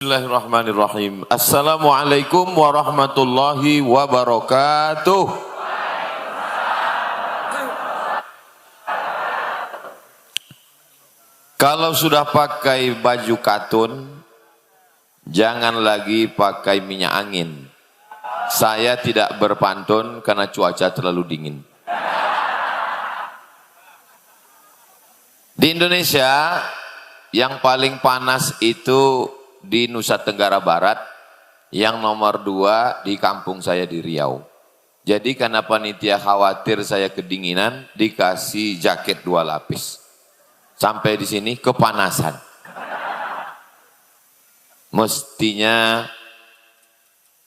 Bismillahirrahmanirrahim. Assalamualaikum warahmatullahi wabarakatuh. Kalau sudah pakai baju katun, jangan lagi pakai minyak angin. Saya tidak berpantun karena cuaca terlalu dingin. Di Indonesia, yang paling panas itu di Nusa Tenggara Barat, yang nomor 2 di kampung saya di Riau. Jadi karena panitia khawatir saya kedinginan, dikasih jaket 2 lapis. Sampai di sini kepanasan. Mestinya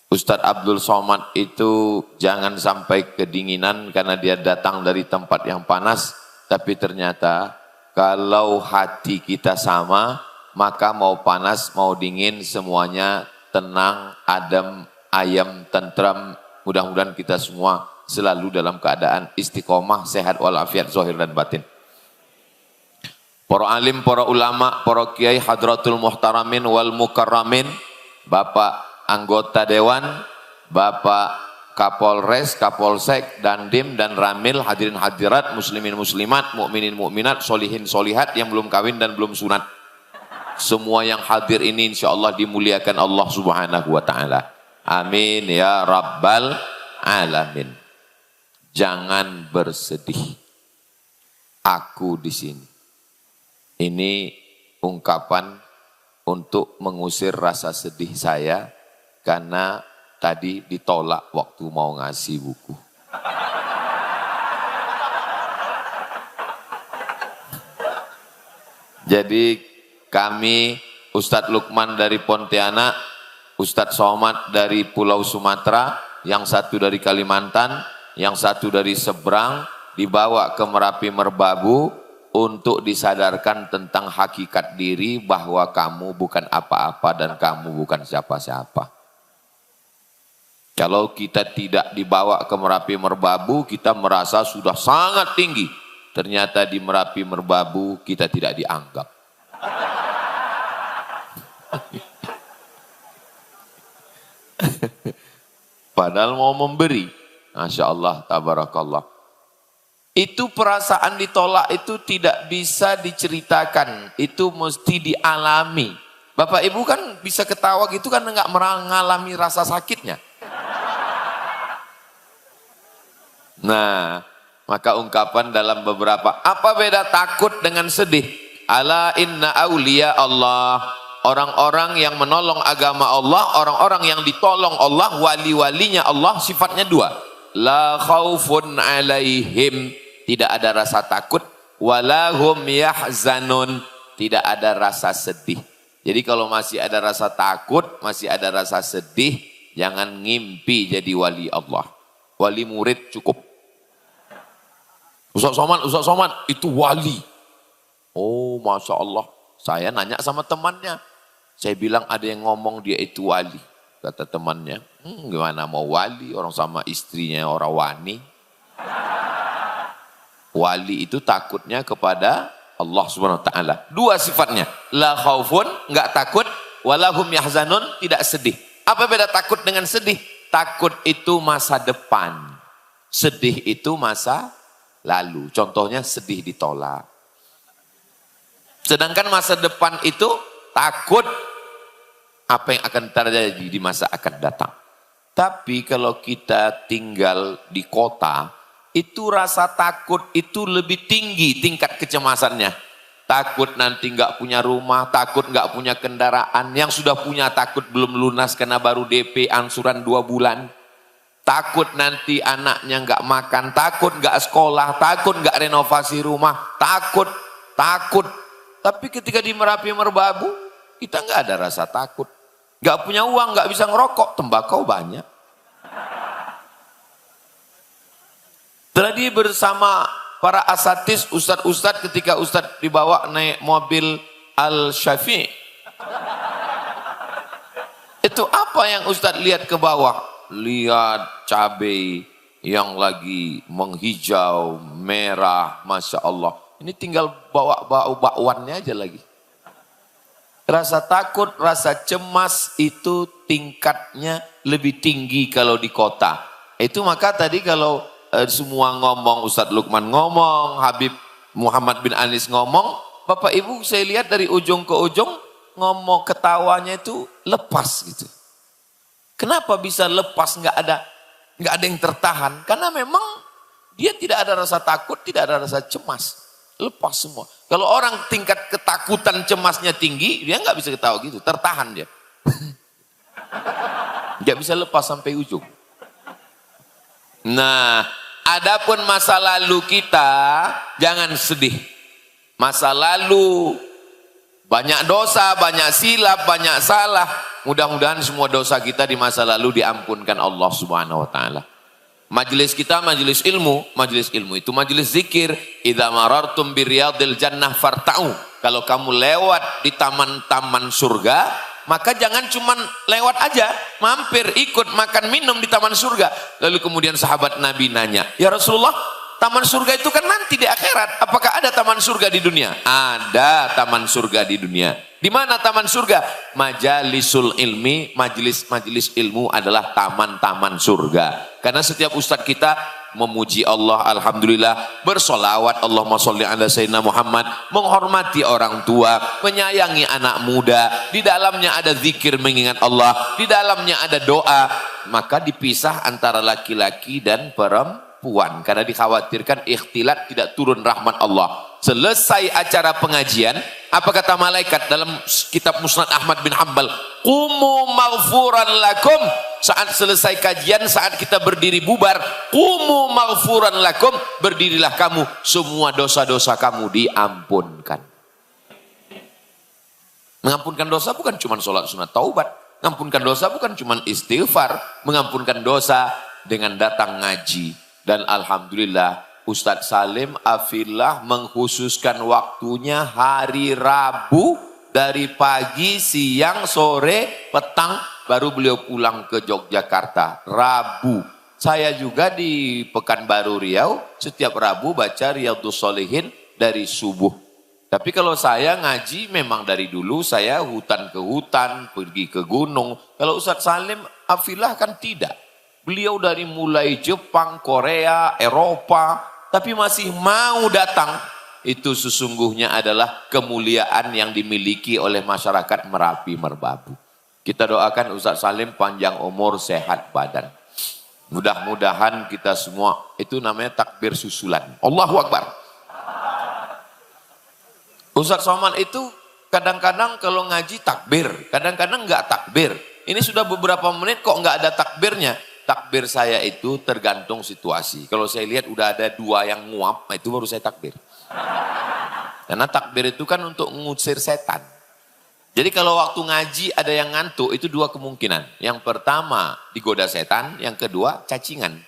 Ustadz Abdul Somad itu jangan sampai kedinginan karena dia datang dari tempat yang panas, tapi ternyata kalau hati kita sama, maka mau panas, mau dingin, semuanya tenang, adem, ayam, tentram. Mudah-mudahan kita semua selalu dalam keadaan istiqomah, sehat walafiat, zahir dan batin. Para alim, para ulama, para kiai, hadratul muhtaramin wal mukarramin, Bapak anggota dewan, Bapak Kapolres, Kapolsek, Dandim, dan Ramil, hadirin hadirat, muslimin muslimat, mukminin mukminat, solihin solihat yang belum kawin dan belum sunat. Semua yang hadir ini insya Allah dimuliakan Allah subhanahu wa ta'ala. Amin ya rabbal alamin. Jangan bersedih. Aku di sini. Ini ungkapan untuk mengusir rasa sedih saya karena tadi ditolak waktu mau ngasih buku. Jadi kami, Ustadz Lukman dari Pontianak, Ustadz Somad dari Pulau Sumatera, yang satu dari Kalimantan, yang satu dari seberang, dibawa ke Merapi Merbabu untuk disadarkan tentang hakikat diri bahwa kamu bukan apa-apa dan kamu bukan siapa-siapa. Kalau kita tidak dibawa ke Merapi Merbabu, kita merasa sudah sangat tinggi. Ternyata di Merapi Merbabu kita tidak dianggap. Padahal mau memberi. Masya Allah, tabarakallah. Itu perasaan ditolak itu tidak bisa diceritakan. Itu mesti dialami. Bapak Ibu kan bisa ketawa gitu kan enggak mengalami rasa sakitnya. Nah, maka ungkapan dalam beberapa, apa beda takut dengan sedih? Ala inna awliya Allah, orang-orang yang menolong agama Allah, orang-orang yang ditolong Allah, wali-walinya Allah, sifatnya 2. La khaufun alaihim, tidak ada rasa takut, walahum yahzanun, tidak ada rasa sedih. Jadi kalau masih ada rasa takut, masih ada rasa sedih, jangan ngimpi jadi wali Allah. Wali murid cukup. Ustaz Somad itu wali. Oh, Masya Allah. Saya nanya sama temannya. Saya bilang ada yang ngomong dia itu wali. Kata temannya, gimana mau wali? Orang sama istrinya orang wani. Wali itu takutnya kepada Allah subhanahu wa ta'ala. 2 sifatnya. La khaufun, enggak takut. Walahum yahzanun, tidak sedih. Apa beda takut dengan sedih? Takut itu masa depan. Sedih itu masa lalu. Contohnya sedih ditolak. Sedangkan masa depan itu takut apa yang akan terjadi di masa akan datang. Tapi kalau kita tinggal di kota, itu rasa takut itu lebih tinggi tingkat kecemasannya. Takut nanti nggak punya rumah, takut nggak punya kendaraan. Yang sudah punya takut belum lunas karena baru DP angsuran 2 bulan. Takut nanti anaknya nggak makan, takut nggak sekolah, takut nggak renovasi rumah, takut. Tapi ketika di Merapi Merbabu, kita nggak ada rasa takut. Nggak punya uang, nggak bisa ngerokok, tembakau banyak. Tadi bersama para asatis, ustadz-ustadz, ketika ustadz dibawa naik mobil Al-Syafi'. Itu apa yang ustadz lihat ke bawah? Lihat cabai yang lagi menghijau, merah, Masya Allah. Ini tinggal bawa bakwannya aja lagi. Rasa takut, rasa cemas itu tingkatnya lebih tinggi kalau di kota. Itu maka tadi kalau semua ngomong, Ustadz Lukman ngomong, Habib Muhammad bin Anis ngomong, Bapak Ibu saya lihat dari ujung ke ujung ngomong ketawanya itu lepas gitu. Kenapa bisa lepas, nggak ada yang tertahan? Karena memang dia tidak ada rasa takut, tidak ada rasa cemas. Lepas semua. Kalau orang tingkat ketakutan cemasnya tinggi, dia nggak bisa ketawa gitu, tertahan dia. Nggak bisa lepas sampai ujung. Nah, adapun masa lalu kita, jangan sedih. Masa lalu, banyak dosa, banyak silap, banyak salah. Mudah-mudahan semua dosa kita di masa lalu diampunkan Allah Subhanahu wa taala. Majelis kita majelis ilmu itu majelis zikir. Idza marartum biriyadil jannah farta'u. Kalau kamu lewat di taman-taman surga, maka jangan cuma lewat aja, mampir ikut makan minum di taman surga. Lalu kemudian sahabat Nabi nanya, "Ya Rasulullah, taman surga itu kan nanti di akhirat. Apakah ada taman surga di dunia?" Ada taman surga di dunia. Di mana taman surga? Majalisul ilmi, majelis ilmu adalah taman-taman surga. Karena setiap ustadz kita memuji Allah, alhamdulillah, bersolawat, Allahumma sholli ala sayyidina Muhammad, menghormati orang tua, menyayangi anak muda, di dalamnya ada zikir mengingat Allah, di dalamnya ada doa, maka dipisah antara laki-laki dan perempuan karena dikhawatirkan ikhtilat, tidak turun rahmat Allah. Selesai acara pengajian, apa kata malaikat dalam kitab Musnad Ahmad bin Hanbal? Qumu maghfuran lakum. Saat selesai kajian, saat kita berdiri bubar, qumu maghfuran lakum, berdirilah kamu, semua dosa-dosa kamu diampunkan. Mengampunkan dosa bukan cuma sholat sunat taubat, mengampunkan dosa bukan cuma istighfar, mengampunkan dosa dengan datang ngaji. Dan alhamdulillah Ustadz Salim Afillah mengkhususkan waktunya hari Rabu dari pagi, siang, sore, petang, baru beliau pulang ke Yogyakarta. Rabu. Saya juga di Pekanbaru Riau, setiap Rabu baca Riyadhus Shalihin dari subuh. Tapi kalau saya ngaji memang dari dulu saya hutan ke hutan, pergi ke gunung. Kalau Ustadz Salim Afillah kan tidak. Beliau dari mulai Jepang, Korea, Eropa, tapi masih mau datang. Itu sesungguhnya adalah kemuliaan yang dimiliki oleh masyarakat Merapi Merbabu. Kita doakan Ustadz Salim panjang umur, sehat badan. Mudah-mudahan kita semua, itu namanya takbir susulan. Allahu Akbar. Ustadz Somad itu kadang-kadang kalau ngaji takbir, kadang-kadang enggak takbir. Ini sudah beberapa menit kok enggak ada takbirnya. Takbir saya itu tergantung situasi. Kalau saya lihat udah ada dua yang nguap, itu baru saya takbir. Karena takbir itu kan untuk mengusir setan. Jadi kalau waktu ngaji ada yang ngantuk, itu dua kemungkinan. Yang pertama digoda setan, yang kedua cacingan.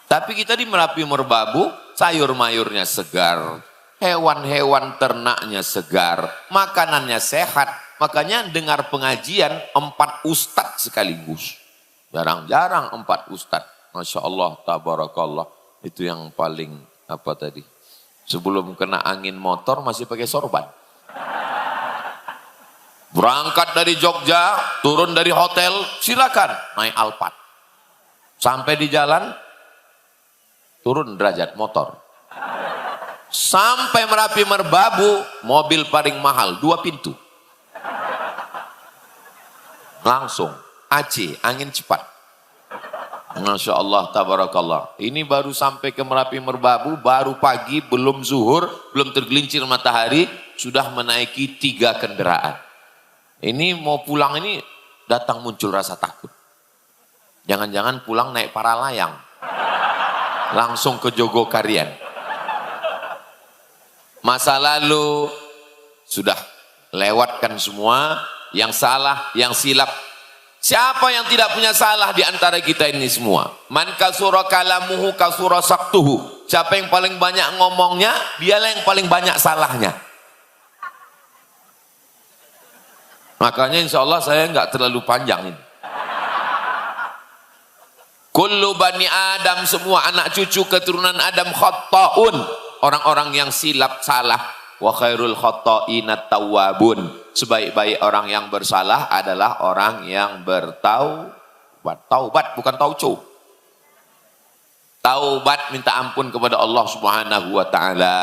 Tapi kita di Merapi Merbabu, sayur mayurnya segar, hewan-hewan ternaknya segar, makanannya sehat. Makanya dengar pengajian 4 ustadz sekaligus. Jarang-jarang 4 ustadz. Masya Allah, tabarakallah. Itu yang paling apa tadi? Sebelum kena angin motor masih pakai sorban. Berangkat dari Jogja, turun dari hotel, silakan naik Alphard. Sampai di jalan, turun derajat motor. Sampai Merapi Merbabu, mobil paling mahal, 2 pintu. Langsung. AC, angin cepat. Masya Allah, tabarakallah. Ini baru sampai ke Merapi Merbabu, baru pagi, belum zuhur, belum tergelincir matahari, sudah menaiki 3 kendaraan. Ini mau pulang ini, datang muncul rasa takut. Jangan-jangan pulang naik para layang. Langsung ke Jogokarian. Masa lalu, sudah lewatkan semua, yang salah, yang silap. Siapa yang tidak punya salah di antara kita ini semua? Man kasura kalamuhu kasura saktuhu. Siapa yang paling banyak ngomongnya, dialah yang paling banyak salahnya. Makanya insya Allah saya nggak terlalu panjang ini. Kullu bani Adam, semua anak cucu keturunan Adam khatta'un. Orang-orang yang silap salah. Wa khairul khotta'inat tawwabun. Sebaik-baik orang yang bersalah adalah orang yang bertaubat. Taubat bukan tauco. Taubat minta ampun kepada Allah Subhanahu wa taala.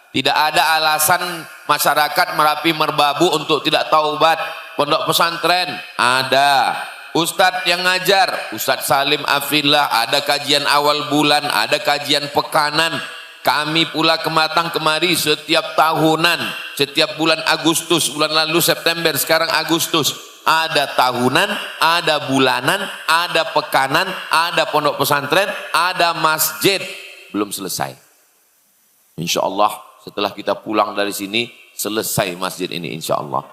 Tidak ada alasan masyarakat Merapi Merbabu untuk tidak taubat. Pondok pesantren ada. Ustadz yang ngajar, Ustadz Salim Afillah, ada kajian awal bulan, ada kajian pekanan. Kami pula kematang kemari setiap tahunan, setiap bulan Agustus, bulan lalu September, sekarang Agustus. Ada tahunan, ada bulanan, ada pekanan, ada pondok pesantren, ada masjid. Belum selesai. Insya Allah setelah kita pulang dari sini, selesai masjid ini insya Allah.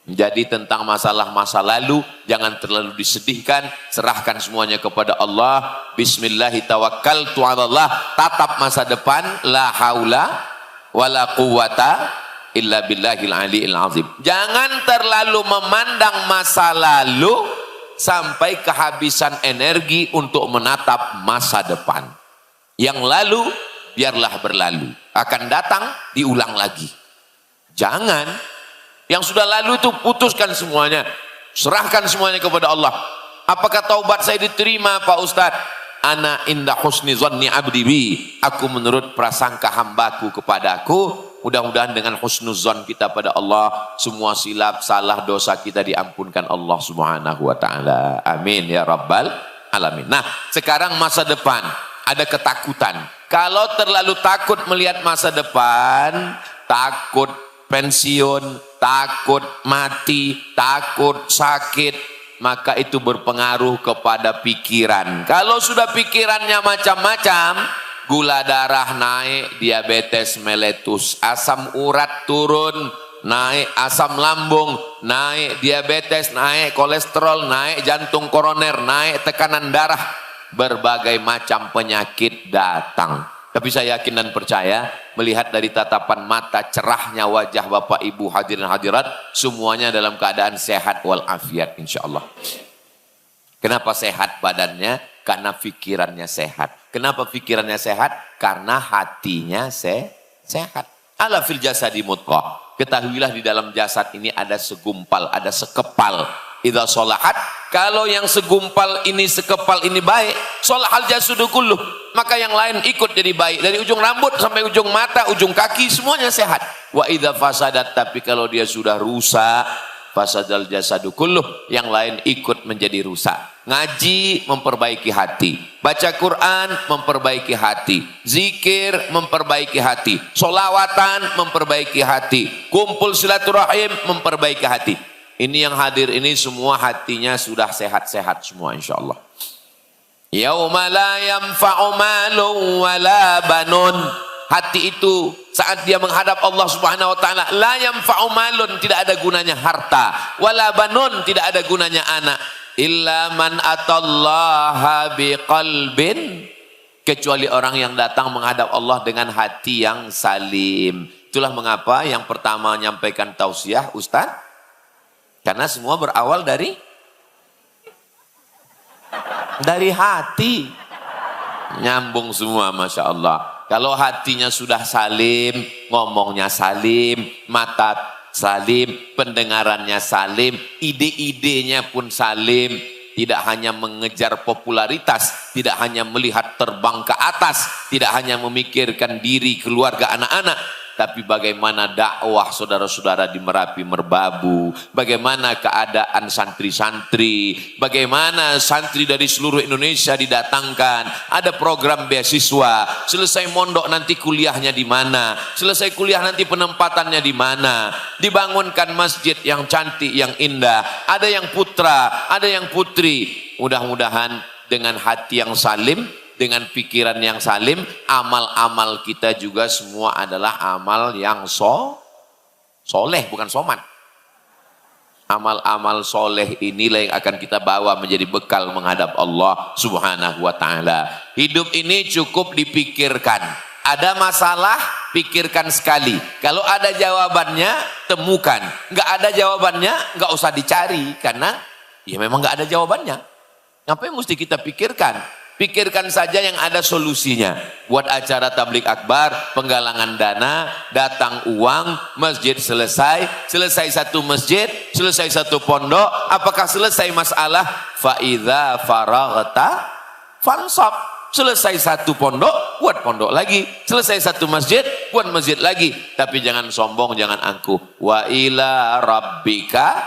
Jadi tentang masalah masa lalu, jangan terlalu disedihkan, serahkan semuanya kepada Allah. Bismillahirrahmanirrahim. Tatap masa depan, la haula wala quwata illa billahil aliyil azim. Jangan terlalu memandang masa lalu sampai kehabisan energi untuk menatap masa depan. Yang lalu biarlah berlalu, akan datang diulang lagi. Jangan, yang sudah lalu itu putuskan semuanya, serahkan semuanya kepada Allah. Apakah taubat saya diterima Pak Ustadz? Ana inda husni zanni abdi bi. Aku menurut prasangka hambaku kepadaku. Mudah-mudahan dengan husnuzon kita pada Allah, semua silap, salah, dosa kita diampunkan Allah Subhanahu wa taala. Amin ya rabbal alamin. Nah, sekarang masa depan, ada ketakutan. Kalau terlalu takut melihat masa depan, takut pensiun, takut mati, takut sakit, maka itu berpengaruh kepada pikiran. Kalau sudah pikirannya macam-macam, gula darah naik, diabetes meletus, asam urat turun, naik asam lambung, naik diabetes, naik kolesterol, naik jantung koroner, naik tekanan darah, berbagai macam penyakit datang. Tapi saya yakin dan percaya, melihat dari tatapan mata cerahnya wajah Bapak Ibu hadirin hadirat, semuanya dalam keadaan sehat walafiat insyaallah. Kenapa sehat badannya? Karena pikirannya sehat. Kenapa pikirannya sehat? Karena hatinya sehat. Ala fil jasadi mudghah. Ketahuilah di dalam jasad ini ada segumpal, ada sekepal. Idza sholahat, kalau yang segumpal ini, sekepal ini baik, sholahal jasadu kulluh, maka yang lain ikut jadi baik. Dari ujung rambut sampai ujung mata, ujung kaki, semuanya sehat. Wa idza fasadat, tapi kalau dia sudah rusak, fasadal jasadu kulluh, yang lain ikut menjadi rusak. Ngaji memperbaiki hati, baca Quran memperbaiki hati, zikir memperbaiki hati, solawatan memperbaiki hati, kumpul silaturahim memperbaiki hati. Ini yang hadir ini semua hatinya sudah sehat-sehat semua insyaallah. Yauma la yanfa'u malun wala banun. Hati itu saat dia menghadap Allah Subhanahu wa taala, la yanfa'u malun, tidak ada gunanya harta, wala banun, tidak ada gunanya anak, illa man atallaha biqalbin, kecuali orang yang datang menghadap Allah dengan hati yang salim. Itulah mengapa yang pertama menyampaikan tausiah Ustaz, karena semua berawal dari hati. Nyambung semua Masya Allah. Kalau hatinya sudah salim, ngomongnya salim, mata salim, pendengarannya salim, ide-idenya pun salim. Tidak hanya mengejar popularitas, tidak hanya melihat terbang ke atas, tidak hanya memikirkan diri, keluarga, anak-anak, tapi bagaimana dakwah saudara-saudara di Merapi Merbabu, bagaimana keadaan santri-santri, bagaimana santri dari seluruh Indonesia didatangkan, ada program beasiswa, selesai mondok nanti kuliahnya di mana, selesai kuliah nanti penempatannya di mana, dibangunkan masjid yang cantik, yang indah, ada yang putra, ada yang putri. Mudah-mudahan dengan hati yang salim, dengan pikiran yang salim, amal-amal kita juga semua adalah amal yang soleh, bukan somat. Amal-amal soleh inilah yang akan kita bawa menjadi bekal menghadap Allah Subhanahu wa ta'ala. Hidup ini cukup dipikirkan. Ada masalah, pikirkan sekali. Kalau ada jawabannya, temukan. Nggak ada jawabannya, nggak usah dicari. Karena ya memang nggak ada jawabannya. Ngapain mesti kita pikirkan? Pikirkan saja yang ada solusinya. Buat acara tablik akbar, penggalangan dana, datang uang, masjid selesai, selesai satu masjid, selesai satu pondok, apakah selesai masalah? Fa idza faraghta fansab. Selesai satu pondok, buat pondok lagi. Selesai satu masjid, buat masjid lagi. Tapi jangan sombong, jangan angkuh. Wa ila rabbika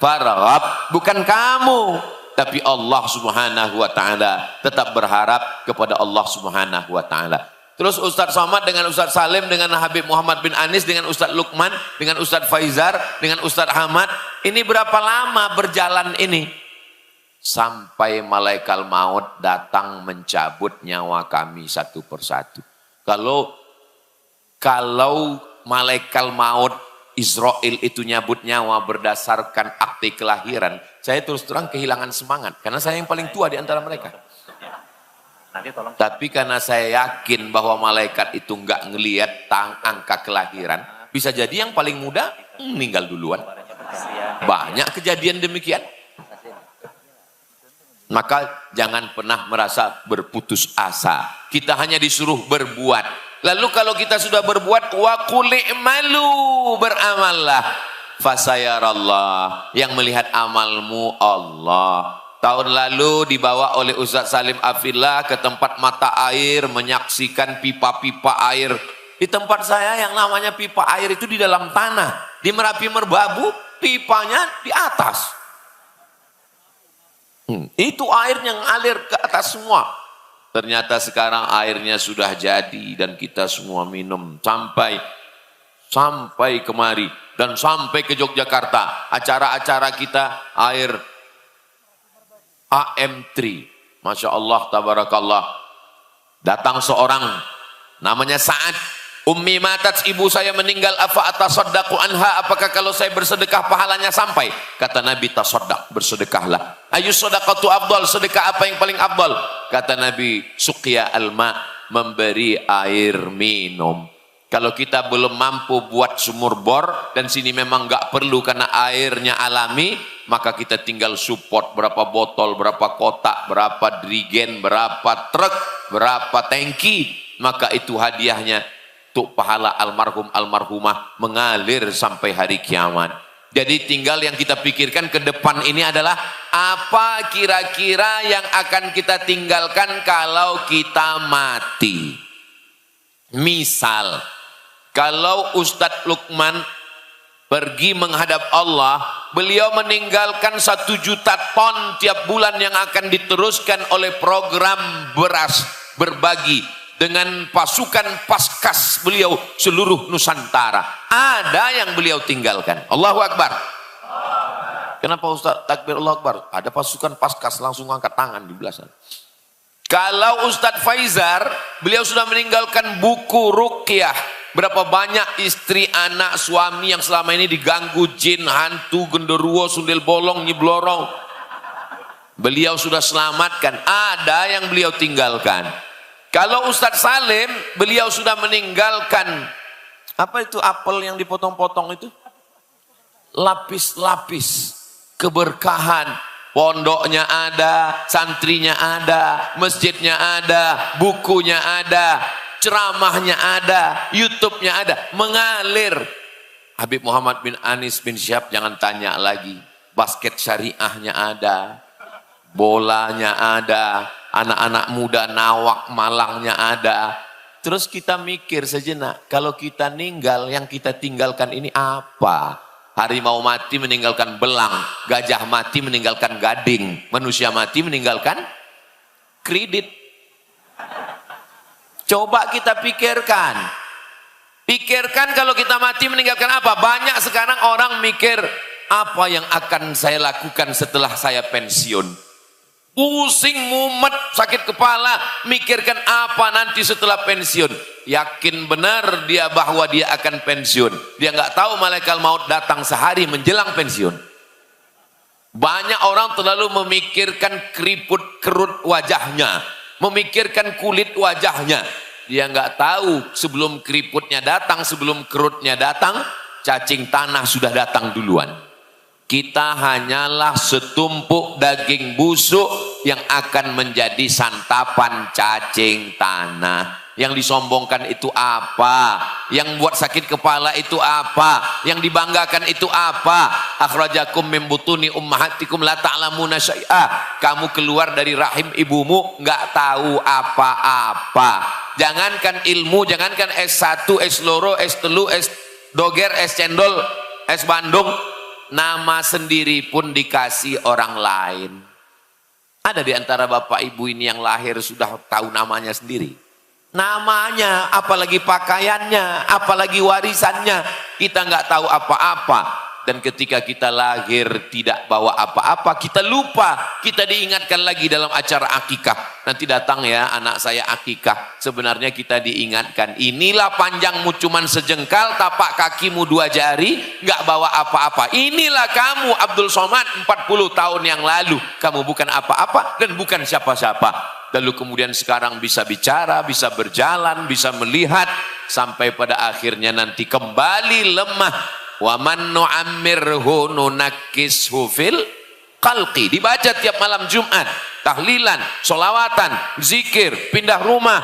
farghab. Bukan kamu, tapi Allah subhanahu wa ta'ala. Tetap berharap kepada Allah subhanahu wa ta'ala. Terus Ustadz Somad dengan Ustadz Salim, dengan Habib Muhammad bin Anis, dengan Ustadz Lukman, dengan Ustadz Faizar, dengan Ustadz Ahmad. Ini berapa lama berjalan ini? Sampai malaikat maut datang mencabut nyawa kami satu persatu. Kalau malaikat maut Israel itu nyabut nyawa berdasarkan akte kelahiran, saya terus terang kehilangan semangat. Karena saya yang paling tua di antara mereka. Tapi karena saya yakin bahwa malaikat itu enggak ngelihat angka kelahiran, bisa jadi yang paling muda meninggal duluan. Banyak kejadian demikian. Maka jangan pernah merasa berputus asa. Kita hanya disuruh berbuat. Lalu kalau kita sudah berbuat, wa qul i'malu, beramallah. Fasayarallah, yang melihat amalmu Allah. Tahun lalu dibawa oleh Ustaz Salim Afillah ke tempat mata air, menyaksikan pipa-pipa air. Di tempat saya yang namanya pipa air itu di dalam tanah. Di Merapi Merbabu, pipanya di atas. Itu airnya ngalir ke atas semua. Ternyata sekarang airnya sudah jadi dan kita semua minum sampai kemari dan sampai ke Yogyakarta. Acara-acara kita air AM3. Masya Allah, tabarakallah. Datang seorang namanya Sa'ad. Ummi matat, ibu saya meninggal, afa atasaddaqu anha, apakah kalau saya bersedekah pahalanya sampai? Kata Nabi, tasaddaq, bersedekahlah. Ayu sadaqatu afdal, sedekah apa yang paling afdal? Kata Nabi, suqya alma, memberi air minum. Kalau kita belum mampu buat sumur bor, dan sini memang enggak perlu karena airnya alami, maka kita tinggal support berapa botol, berapa kotak, berapa drigen, berapa truk, berapa tangki, maka itu hadiahnya untuk pahala almarhum almarhumah mengalir sampai hari kiamat. Jadi tinggal yang kita pikirkan ke depan ini adalah apa kira-kira yang akan kita tinggalkan kalau kita mati. Misal, kalau Ustadz Lukman pergi menghadap Allah, beliau meninggalkan 1 juta ton tiap bulan yang akan diteruskan oleh program beras berbagi dengan pasukan paskas beliau seluruh Nusantara. Ada yang beliau tinggalkan. Allahu Akbar. Kenapa Ustaz takbir Allahu Akbar? Ada pasukan paskas, langsung angkat tangan di belah sana. Kalau Ustadz Faizar, beliau sudah meninggalkan buku ruqyah. Berapa banyak istri, anak, suami yang selama ini diganggu jin, hantu, genderuwo, sundel bolong, nyiblorong. Beliau sudah selamatkan. Ada yang beliau tinggalkan. Kalau Ustadz Salim, beliau sudah meninggalkan, apa itu apel yang dipotong-potong itu? Lapis-lapis keberkahan. Pondoknya ada, santrinya ada, masjidnya ada, bukunya ada, ceramahnya ada, YouTube-nya ada, mengalir. Habib Muhammad bin Anis bin Syihab jangan tanya lagi. Basket syariahnya ada, bolanya ada, anak-anak muda nawak malangnya ada. Terus kita mikir sejenak, kalau kita ninggal, yang kita tinggalkan ini apa? Harimau mati meninggalkan belang, gajah mati meninggalkan gading, manusia mati meninggalkan kredit. Coba kita pikirkan. Pikirkan kalau kita mati meninggalkan apa? Banyak sekarang orang mikir, apa yang akan saya lakukan setelah saya pensiun? Pusing, mumet, sakit kepala, mikirkan apa nanti setelah pensiun. Yakin benar dia bahwa dia akan pensiun. Dia nggak tahu malaikat maut datang sehari menjelang pensiun. Banyak orang terlalu memikirkan keriput kerut wajahnya, memikirkan kulit wajahnya. Dia nggak tahu sebelum keriputnya datang, sebelum kerutnya datang, cacing tanah sudah datang duluan. Kita hanyalah setumpuk daging busuk yang akan menjadi santapan cacing tanah. Yang disombongkan itu apa? Yang buat sakit kepala itu apa? Yang dibanggakan itu apa? Akhrajakum min butuni ummahatikum la ta'lamuna syai'a. Kamu keluar dari rahim ibumu nggak tahu apa-apa. Jangankan ilmu, jangankan S1, S loro, S3, S doger, S cendol, S Bandung, nama sendiri pun dikasih orang lain. Ada di antara bapak ibu ini yang lahir sudah tahu namanya sendiri. Namanya, apalagi pakaiannya, apalagi warisannya, kita nggak tahu apa-apa. Dan ketika kita lahir tidak bawa apa-apa, kita lupa, kita diingatkan lagi dalam acara akikah. Nanti datang ya anak saya akikah. Sebenarnya kita diingatkan, inilah panjangmu cuman sejengkal, tapak kakimu 2 jari, nggak bawa apa-apa. Inilah kamu Abdul Somad 40 tahun yang lalu. Kamu bukan apa-apa dan bukan siapa-siapa. Lalu kemudian sekarang bisa bicara, bisa berjalan, bisa melihat, sampai pada akhirnya nanti kembali lemah. Wa man nu'ammirhu nunakkishu fil khalqi. Dibaca tiap malam Jumat, tahlilan, solawatan, zikir, pindah rumah,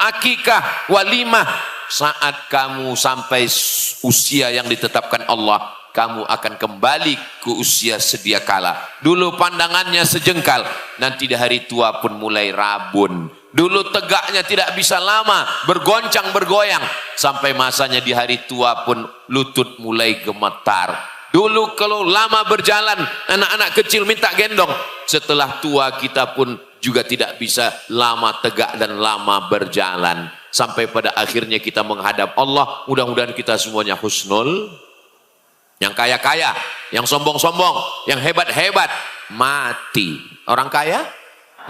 akikah, walimah. Saat kamu sampai usia yang ditetapkan Allah, kamu akan kembali ke usia sedia kala. Dulu pandangannya sejengkal, nanti di hari tua pun mulai rabun. Dulu tegaknya tidak bisa lama, bergoncang bergoyang, sampai masanya di hari tua pun lutut mulai gemetar. Dulu kalau lama berjalan, anak-anak kecil minta gendong. Setelah tua kita pun juga tidak bisa lama tegak dan lama berjalan. Sampai pada akhirnya kita menghadap Allah. Mudah-mudahan kita semuanya husnul. Yang kaya-kaya, yang sombong-sombong, yang hebat-hebat, mati. Orang kaya,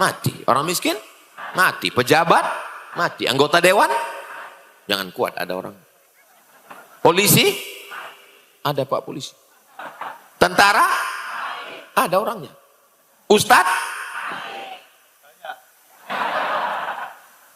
mati. Orang miskin, mati. Pejabat, mati. Anggota dewan, jangan kuat ada orang. Polisi, ada pak polisi. Tentara, ada orangnya. Ustadz,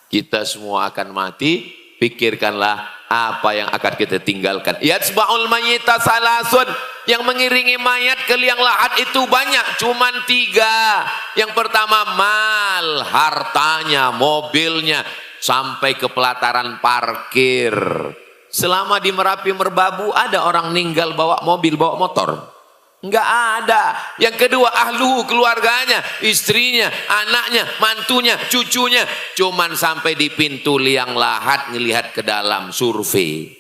kita semua akan mati. Pikirkanlah apa yang akan kita tinggalkan. Yatsba'ul mayyita salasun. Yang mengiringi mayat ke liang lahat itu banyak, cuman 3. Yang pertama mal, hartanya, mobilnya, sampai ke pelataran parkir. Selama di Merapi Merbabu ada orang meninggal bawa mobil, bawa motor? Enggak ada. Yang kedua ahluhu, keluarganya, istrinya, anaknya, mantunya, cucunya. Cuman sampai di pintu liang lahat ngelihat ke dalam, survei.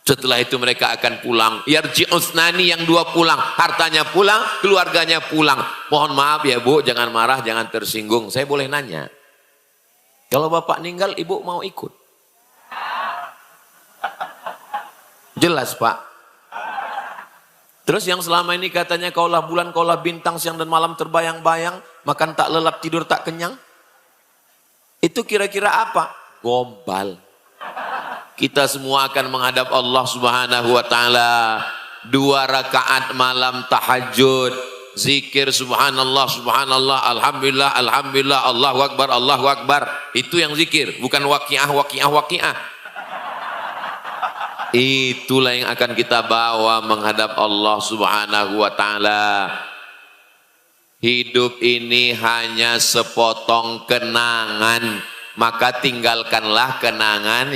Setelah itu mereka akan pulang. Yarji'usnani, yang 2 pulang, hartanya pulang, keluarganya pulang. Mohon maaf ya Bu, jangan marah, jangan tersinggung. Saya boleh nanya, kalau bapak meninggal ibu mau ikut? Jelas Pak. Terus yang selama ini katanya kaulah bulan, kaulah bintang, siang dan malam terbayang-bayang, makan tak lelap, tidur tak kenyang. Itu kira-kira apa? Gombal. Kita semua akan menghadap Allah Subhanahu wa taala. 2 rakaat malam tahajud, zikir subhanallah, subhanallah, alhamdulillah, alhamdulillah, Allahu akbar, Allahu akbar. Itu yang zikir, bukan waqiah, waqiah, waqiah. Itulah yang akan kita bawa menghadap Allah Subhanahu wa taala. Hidup ini hanya sepotong kenangan, maka tinggalkanlah kenangan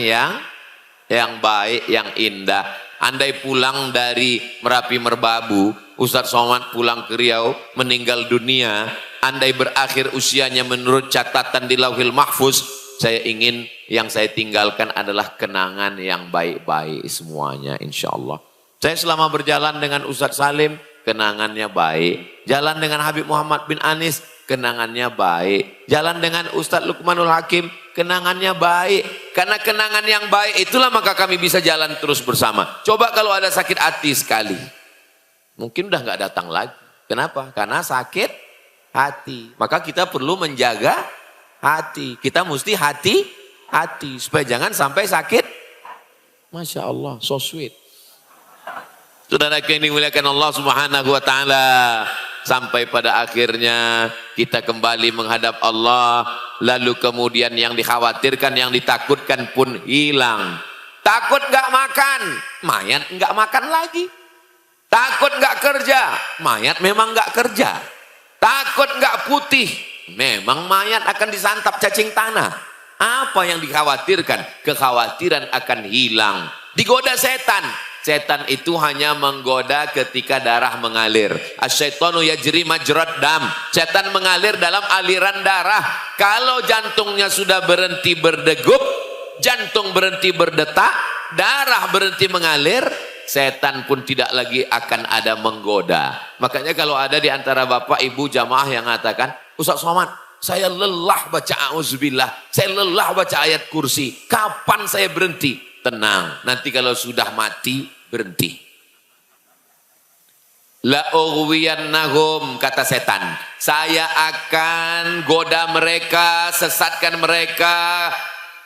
yang baik, yang indah. Andai pulang dari Merapi Merbabu, Ustadz Somad pulang ke Riau, meninggal dunia, andai berakhir usianya menurut catatan di Lauhil Mahfuz, saya ingin yang saya tinggalkan adalah kenangan yang baik-baik semuanya, insya Allah. Saya selama berjalan dengan Ustadz Salim, kenangannya baik. Jalan dengan Habib Muhammad bin Anis, kenangannya baik. Jalan dengan Ustadz Luqmanul Hakim, kenangannya baik. Karena kenangan yang baik itulah maka kami bisa jalan terus bersama. Coba kalau ada sakit hati sekali, mungkin udah nggak datang lagi. Kenapa? Karena sakit hati. Maka kita perlu menjaga hati. Kita mesti hati supaya jangan sampai sakit. Masya Allah, so sweet. Saudara yang dimuliakan Allah Subhanahu wa taala, sampai pada akhirnya kita kembali menghadap Allah, lalu kemudian yang dikhawatirkan, yang ditakutkan pun hilang. Takut nggak makan, mayat nggak makan lagi. Takut nggak kerja, mayat memang nggak kerja. Takut nggak putih. Memang mayat akan disantap cacing tanah. Apa yang dikhawatirkan? Kekhawatiran akan hilang. Digoda setan. Setan itu hanya menggoda ketika darah mengalir. Asyaitonu yajri majrad dam. Setan mengalir dalam aliran darah. Kalau jantungnya sudah berhenti berdegup, jantung berhenti berdetak, darah berhenti mengalir, setan pun tidak lagi akan ada menggoda. Makanya kalau ada di antara bapak ibu jamaah yang mengatakan, Ustaz Somad, saya lelah baca auzubillah, saya lelah baca ayat kursi, kapan saya berhenti? Tenang, nanti kalau sudah mati, berhenti. La ughwiyannahum, kata setan, saya akan goda mereka, sesatkan mereka.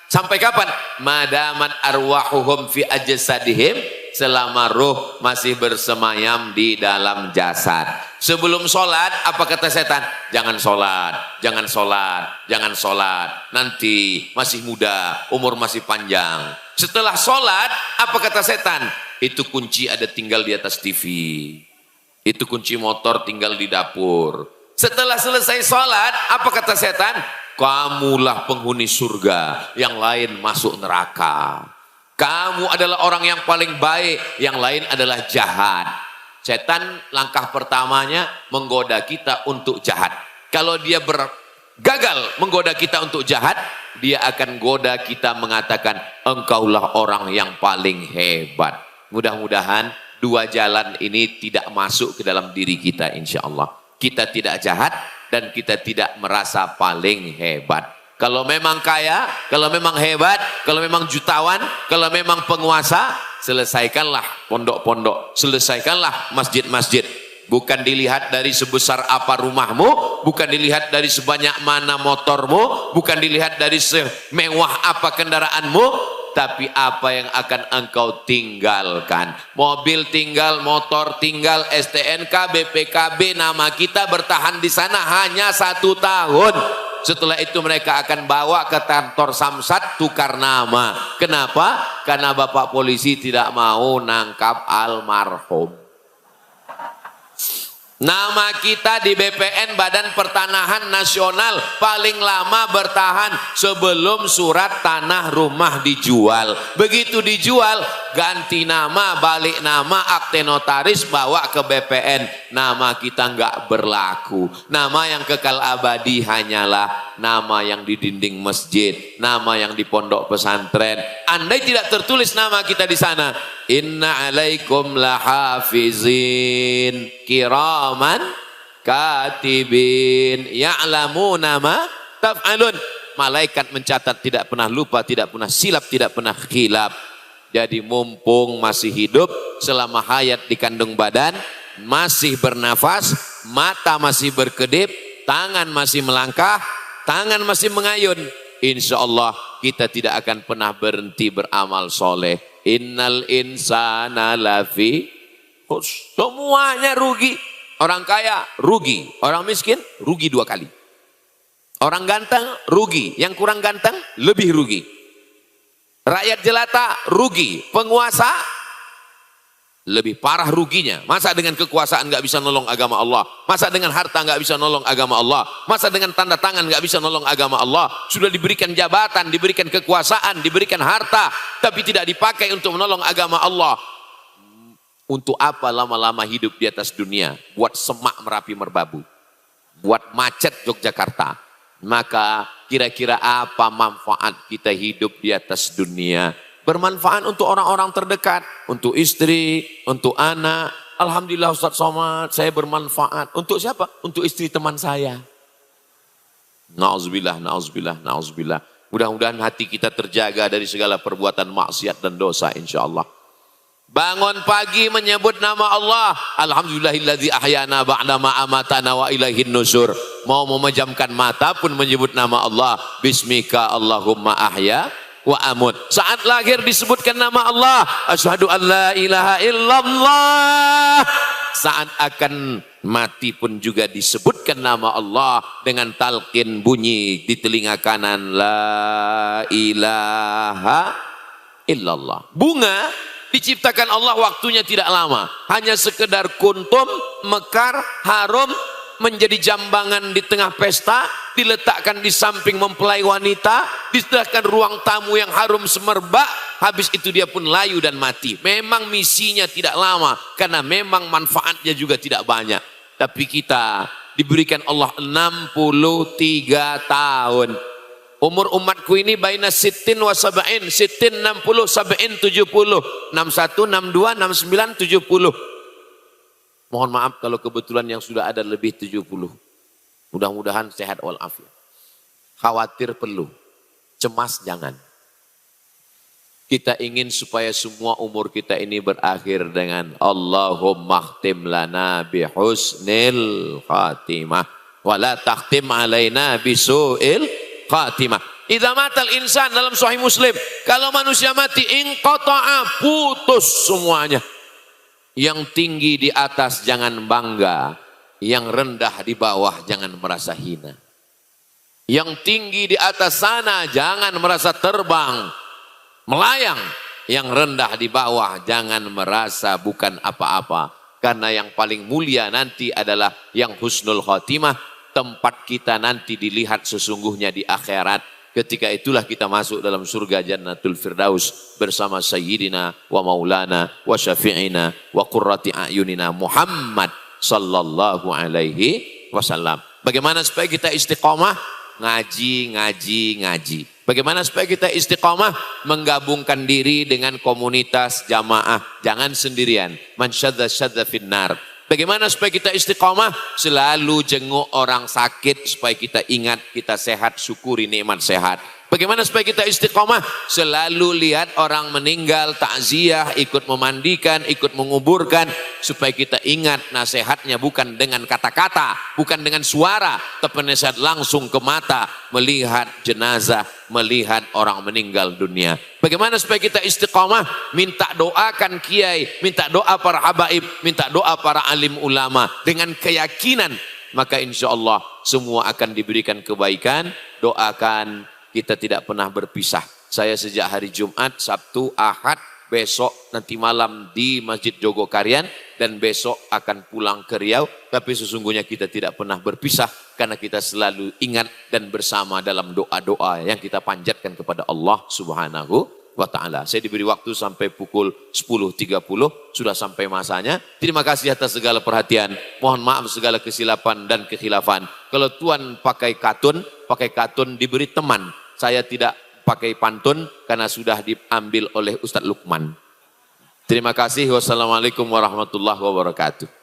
Sampai kapan? Madaman arwahuhum fi ajsadihim, selama ruh masih bersemayam di dalam jasad. Sebelum sholat, apa kata setan? Jangan sholat, jangan sholat, jangan sholat. Nanti masih muda, umur masih panjang. Setelah sholat, apa kata setan? Itu kunci ada tinggal di atas TV. Itu kunci motor tinggal di dapur. Setelah selesai sholat, apa kata setan? Kamulah penghuni surga, yang lain masuk neraka. Kamu adalah orang yang paling baik, yang lain adalah jahat. Setan langkah pertamanya menggoda kita untuk jahat. Kalau dia gagal menggoda kita untuk jahat, dia akan goda kita mengatakan, engkaulah orang yang paling hebat. Mudah-mudahan dua jalan ini tidak masuk ke dalam diri kita, insya Allah. Kita tidak jahat dan kita tidak merasa paling hebat. Kalau memang kaya, kalau memang hebat, kalau memang jutawan, kalau memang penguasa, selesaikanlah pondok-pondok, selesaikanlah masjid-masjid. Bukan dilihat dari sebesar apa rumahmu, bukan dilihat dari sebanyak mana motormu, bukan dilihat dari semewah apa kendaraanmu, tapi apa yang akan engkau tinggalkan. Mobil tinggal, motor tinggal, STNK, BPKB, nama kita bertahan di sana hanya 1 tahun. Setelah itu mereka akan bawa ke kantor Samsat, tukar nama. Kenapa? Karena bapak polisi tidak mau nangkap almarhum. Nama kita di BPN, Badan Pertanahan Nasional, paling lama bertahan sebelum surat tanah rumah dijual. Begitu dijual, ganti nama, balik nama, akte notaris, bawa ke BPN. Nama kita nggak berlaku. Nama yang kekal abadi hanyalah nama yang di dinding masjid, nama yang di pondok pesantren. Andai tidak tertulis nama kita di sana, inna alaikum lahafizin kiraman katibin ya'lamuna ma taf'alun. Malaikat mencatat, tidak pernah lupa, tidak pernah silap, tidak pernah khilaf. Jadi mumpung masih hidup, selama hayat di kandung badan, masih bernafas, mata masih berkedip, tangan masih melangkah, tangan masih mengayun, insya Allah kita tidak akan pernah berhenti beramal soleh. Innal insana lafi, semuanya rugi. Orang kaya rugi, orang miskin rugi 2 kali. Orang ganteng rugi, yang kurang ganteng lebih rugi. Rakyat jelata rugi, penguasa lebih parah ruginya. Masa dengan kekuasaan nggak bisa nolong agama Allah? Masa dengan harta nggak bisa nolong agama Allah? Masa dengan tanda tangan nggak bisa nolong agama Allah? Sudah diberikan jabatan, diberikan kekuasaan, diberikan harta, tapi tidak dipakai untuk menolong agama Allah. Untuk apa lama-lama hidup di atas dunia? Buat semak Merapi Merbabu, buat macet Yogyakarta. Maka kira-kira apa manfaat kita hidup di atas dunia? Bermanfaat untuk orang-orang terdekat, untuk istri, untuk anak. Alhamdulillah Ustaz Somad, saya bermanfaat. Untuk siapa? Untuk istri teman saya. Na'udzubillah, na'udzubillah, na'udzubillah. Mudah-mudahan hati kita terjaga dari segala perbuatan maksiat dan dosa, insya Allah. Bangun pagi menyebut nama Allah. Alhamdulillahilladzi ahyana ba'dama amatana wa ilaihin nusur. Mau memejamkan mata pun menyebut nama Allah. Bismika Allahumma ahya wa amut. Saat lahir disebutkan nama Allah. Asyhadu an la ilaha illallah. Saat akan mati pun juga disebutkan nama Allah dengan talqin bunyi di telinga kanan. La ilaha illallah. Bunga diciptakan Allah waktunya tidak lama. Hanya sekedar kuntum, mekar, harum, menjadi jambangan di tengah pesta, diletakkan di samping mempelai wanita, diletakkan ruang tamu yang harum semerbak, habis itu dia pun layu dan mati. Memang misinya tidak lama, karena memang manfaatnya juga tidak banyak. Tapi kita diberikan Allah 63 tahun. Umur umatku ini baina sittin wa sab'in, sittin 60, sab'in 70, 61, 62, 69, 70. Mohon maaf kalau kebetulan yang sudah ada lebih 70. Mudah-mudahan sehat walafiat. Khawatir perlu, cemas jangan. Kita ingin supaya semua umur kita ini berakhir dengan Allahumma khtim lana bihusnil khatimah wa la takhtim alaina bisu'il khatimah. Idza matal insan, dalam Sahih Muslim, kalau manusia mati inqata'a, putus semuanya. Yang tinggi di atas jangan bangga, yang rendah di bawah jangan merasa hina. Yang tinggi di atas sana jangan merasa terbang, melayang. Yang rendah di bawah jangan merasa bukan apa-apa. Karena yang paling mulia nanti adalah yang husnul khotimah. Tempat kita nanti dilihat sesungguhnya di akhirat. Ketika itulah kita masuk dalam surga Jannatul Firdaus bersama Sayyidina wa Maulana wa Syafi'ina wa Qurrati A'yunina Muhammad sallallahu alaihi wasallam. Bagaimana supaya kita istiqomah? Ngaji, ngaji, ngaji. Bagaimana supaya kita istiqomah? Menggabungkan diri dengan komunitas jamaah. Jangan sendirian. Man syadza syadza finnar. Bagaimana supaya kita istiqomah? Selalu jenguk orang sakit supaya kita ingat kita sehat, syukuri nikmat sehat. Bagaimana supaya kita istiqomah? Selalu lihat orang meninggal, takziah, ikut memandikan, ikut menguburkan, supaya kita ingat nasihatnya bukan dengan kata-kata, bukan dengan suara, tapi nasihat langsung ke mata, melihat jenazah, melihat orang meninggal dunia. Bagaimana supaya kita istiqomah? Minta doakan kiai, minta doa para habaib, minta doa para alim ulama dengan keyakinan, maka insya Allah semua akan diberikan kebaikan. Doakan kita tidak pernah berpisah. Saya sejak hari Jumat, Sabtu, Ahad, besok nanti malam di Masjid Jogokarian, dan besok akan pulang ke Riau. Tapi sesungguhnya kita tidak pernah berpisah karena kita selalu ingat dan bersama dalam doa-doa yang kita panjatkan kepada Allah Subhanahu wa ta'ala. Saya diberi waktu sampai pukul 10.30, sudah sampai masanya. Terima kasih atas segala perhatian. Mohon maaf segala kesilapan dan kekhilafan. Kalau Tuan pakai katun diberi teman. Saya tidak pakai pantun karena sudah diambil oleh Ustadz Lukman. Terima kasih. Wassalamualaikum warahmatullahi wabarakatuh.